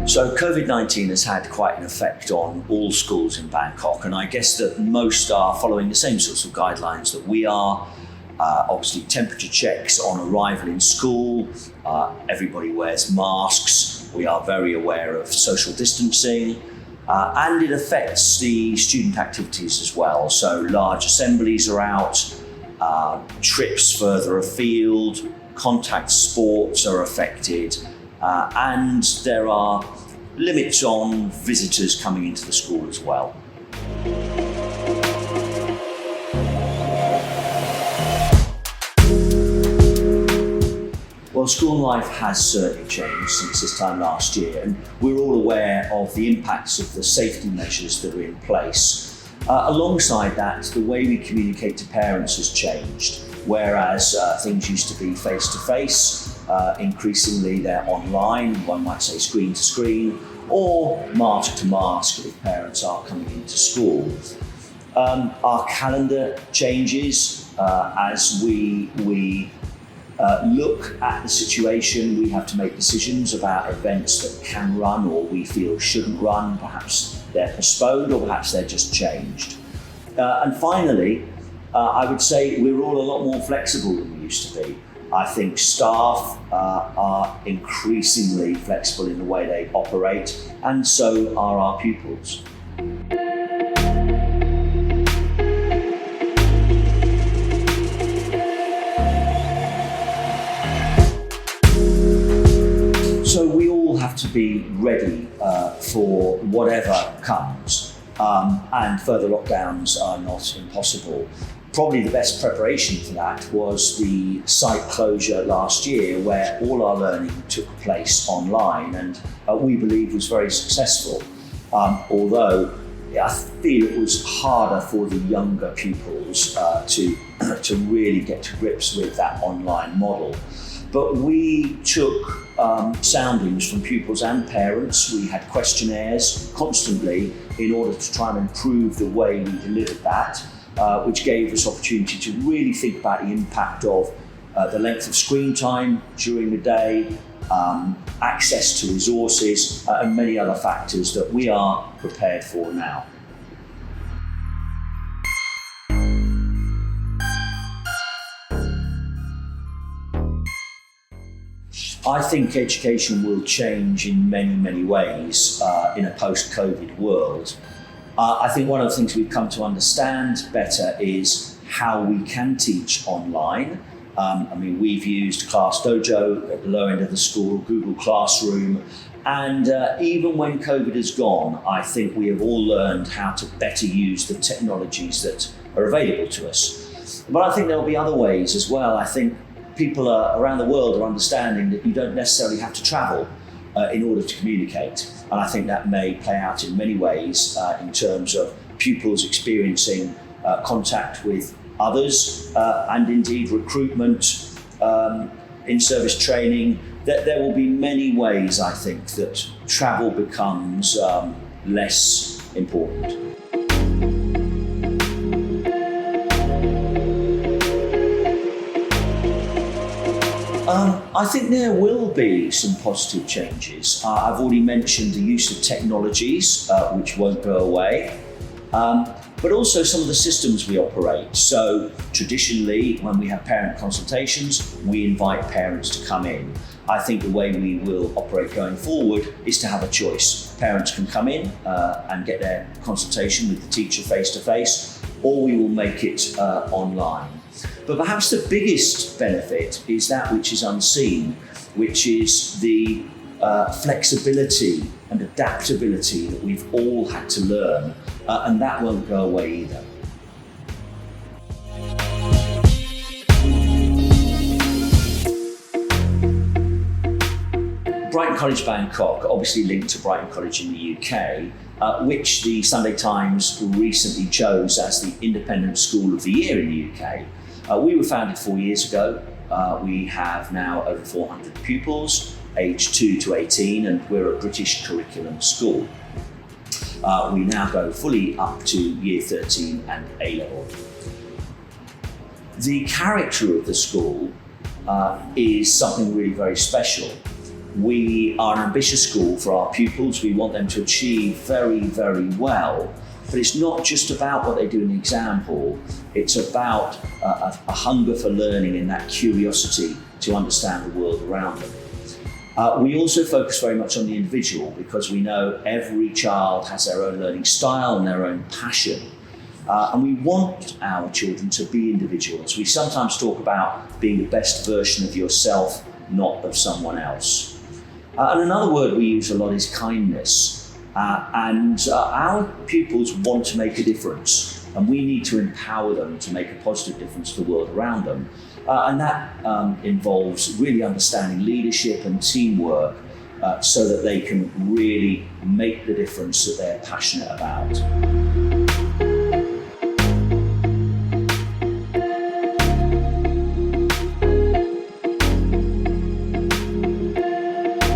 So COVID-19 has had quite an effect on all schools in Bangkok, and I guess that most are following the same sorts of guidelines that we are. Obviously, temperature checks on arrival in school, everybody wears masks, we are very aware of social distancing, and it affects the student activities as well. So large assemblies are out, trips further afield, contact sports are affected, and there are limits on visitors coming into the school as well. Well, school life has certainly changed since this time last year, and we're all aware of the impacts of the safety measures that are in place. Alongside that, the way we communicate to parents has changed. Whereas things used to be face-to-face, increasingly they're online, one might say screen to screen, or mask to mask if parents are coming into school. Our calendar changes as we look at the situation. We have to make decisions about events that can run or we feel shouldn't run. Perhaps they're postponed or perhaps they're just changed. And finally, I would say we're all a lot more flexible than we used to be. I think staff are increasingly flexible in the way they operate, and so are our pupils. So we all have to be ready for whatever comes, and further lockdowns are not impossible. Probably the best preparation for that was the site closure last year, where all our learning took place online, and we believe was very successful. Although I feel it was harder for the younger pupils to really get to grips with that online model. But we took soundings from pupils and parents. We had questionnaires constantly in order to try and improve the way we delivered that, which gave us opportunity to really think about the impact of the length of screen time during the day, access to resources, and many other factors that we are prepared for now. I think education will change in many, many ways in a post-COVID world. I think one of the things we've come to understand better is how we can teach online. We've used Class Dojo at the lower end of the school, Google Classroom, and even when COVID is gone, I think we have all learned how to better use the technologies that are available to us. But I think there'll be other ways as well. I think people around the world are understanding that you don't necessarily have to travel in order to communicate. And I think that may play out in many ways in terms of pupils experiencing contact with others and indeed recruitment, in-service training. There will be many ways, I think, that travel becomes less important. I think there will be some positive changes. I've already mentioned the use of technologies, which won't go away, but also some of the systems we operate. So traditionally, when we have parent consultations, we invite parents to come in. I think the way we will operate going forward is to have a choice. Parents can come in and get their consultation with the teacher face-to-face, or we will make it online. But perhaps the biggest benefit is that which is unseen, which is the flexibility and adaptability that we've all had to learn, and that won't go away either. Brighton College Bangkok, obviously linked to Brighton College in the UK, which the Sunday Times recently chose as the Independent School of the Year in the UK. We were founded 4 years ago. We have now over 400 pupils, aged 2 to 18, and we're a British curriculum school. We now go fully up to Year 13 and A-level. The character of the school is something really very special. We are an ambitious school for our pupils. We want them to achieve very, very well. But it's not just about what they do in the exam hall. It's about a hunger for learning and that curiosity to understand the world around them. We also focus very much on the individual because we know every child has their own learning style and their own passion. And we want our children to be individuals. We sometimes talk about being the best version of yourself, not of someone else. And another word we use a lot is kindness. Our pupils want to make a difference, and we need to empower them to make a positive difference to the world around them. And that involves really understanding leadership and teamwork so that they can really make the difference that they're passionate about.